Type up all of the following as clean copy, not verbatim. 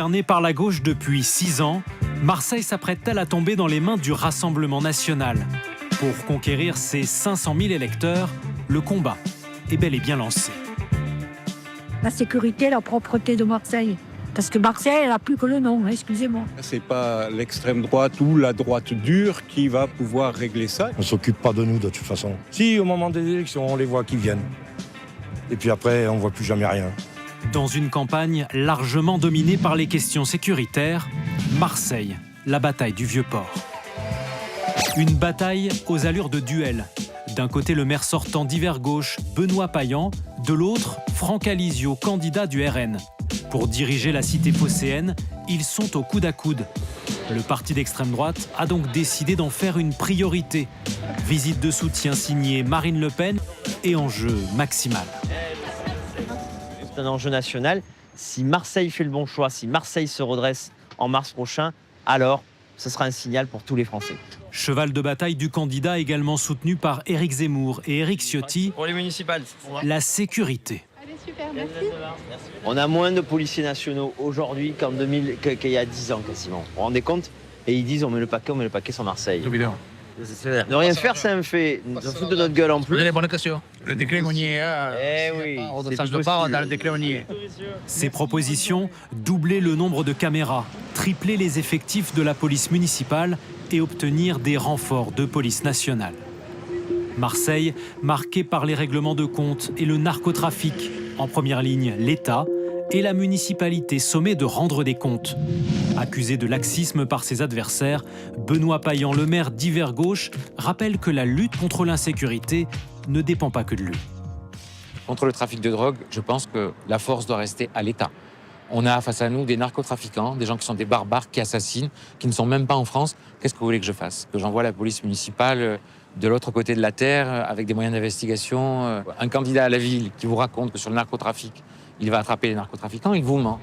Gouvernée par la gauche depuis 6 ans, Marseille s'apprête-t-elle à tomber dans les mains du Rassemblement national? Pour conquérir ses 500 000 électeurs, le combat est bel et bien lancé. La sécurité, la propreté de Marseille. Parce que Marseille, elle n'a plus que le nom, excusez-moi. C'est pas l'extrême droite ou la droite dure qui va pouvoir régler ça. On ne s'occupe pas de nous de toute façon. Si au moment des élections, on les voit qui viennent. Et puis après, on ne voit plus jamais rien. Dans une campagne largement dominée par les questions sécuritaires, Marseille, la bataille du Vieux-Port. Une bataille aux allures de duel. D'un côté, le maire sortant d'Hiver Gauche, Benoît Payan, de l'autre, Franck Alizio, candidat du RN. Pour diriger la cité phocéenne, ils sont au coude à coude. Le parti d'extrême droite a donc décidé d'en faire une priorité. Visite de soutien signée Marine Le Pen et enjeu maximal. C'est un enjeu national. Si Marseille fait le bon choix, si Marseille se redresse en mars prochain, alors ce sera un signal pour tous les Français. Cheval de bataille du candidat également soutenu par Éric Zemmour et Éric Ciotti. Pour les municipales. La sécurité. Allez, super, merci. On a moins de policiers nationaux aujourd'hui qu'il y a 10 ans quasiment. Vous vous rendez compte? Et ils disent on met le paquet sur Marseille. Ne rien faire, c'est un fait. Nous en foutent de notre gueule en plus. Vous avez les bonnes questions. Le décret, on y est. Eh oui. Ça ne pas, dans le décret, on y est. Ces propositions, doubler le nombre de caméras, tripler les effectifs de la police municipale et obtenir des renforts de police nationale. Marseille, marquée par les règlements de compte et le narcotrafic. En première ligne, l'État et la municipalité sommée de rendre des comptes. Accusé de laxisme par ses adversaires, Benoît Payan, le maire d'Hiver Gauche, rappelle que la lutte contre l'insécurité ne dépend pas que de lui. Contre le trafic de drogue, je pense que la force doit rester à l'État. On a face à nous des narcotrafiquants, des gens qui sont des barbares, qui assassinent, qui ne sont même pas en France. Qu'est-ce que vous voulez que je fasse? Que j'envoie la police municipale de l'autre côté de la terre avec des moyens d'investigation? Un candidat à la ville qui vous raconte que sur le narcotrafic, il va attraper les narcotrafiquants, il vous ment.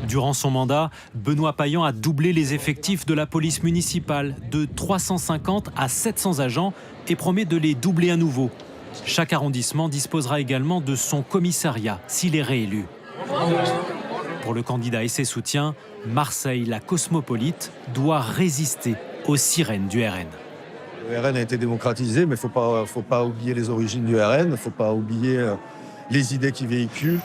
Durant son mandat, Benoît Payan a doublé les effectifs de la police municipale de 350 à 700 agents et promet de les doubler à nouveau. Chaque arrondissement disposera également de son commissariat s'il est réélu. Pour le candidat et ses soutiens, Marseille, la cosmopolite, doit résister aux sirènes du RN. Le RN a été démocratisé, mais il ne faut pas oublier les origines du RN, il ne faut pas oublier les idées qu'il véhicule.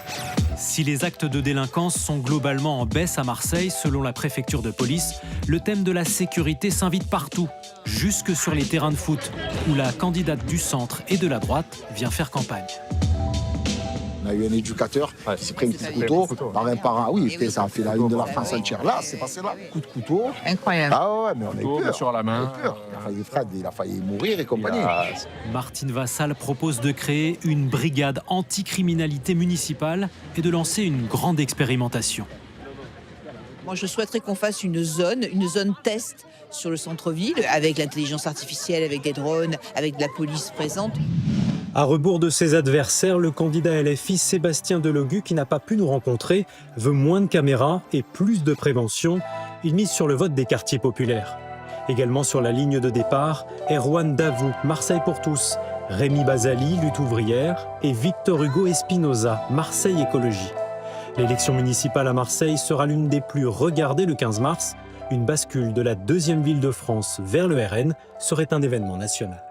Si les actes de délinquance sont globalement en baisse à Marseille, selon la préfecture de police, le thème de la sécurité s'invite partout, jusque sur les terrains de foot, où la candidate du centre et de la droite vient faire campagne. On a eu un éducateur qui s'est pris un coup de couteau par un parent. Oui, ça a fait la une de la France entière. Là, c'est passé là. Coup de couteau. Incroyable. Ah ouais, mais on a eu peur. Sur la main. Il a failli mourir et compagnie. Martine Vassal propose de créer une brigade anticriminalité municipale et de lancer une grande expérimentation. Moi, je souhaiterais qu'on fasse une zone test sur le centre-ville, avec l'intelligence artificielle, avec des drones, avec de la police présente. À rebours de ses adversaires, le candidat LFI Sébastien Delogu, qui n'a pas pu nous rencontrer, veut moins de caméras et plus de prévention. Il mise sur le vote des quartiers populaires. Également sur la ligne de départ, Erwan Davout, Marseille pour tous, Rémi Basali, Lutte ouvrière, et Victor Hugo Espinoza, Marseille Écologie. L'élection municipale à Marseille sera l'une des plus regardées le 15 mars. Une bascule de la deuxième ville de France vers le RN serait un événement national.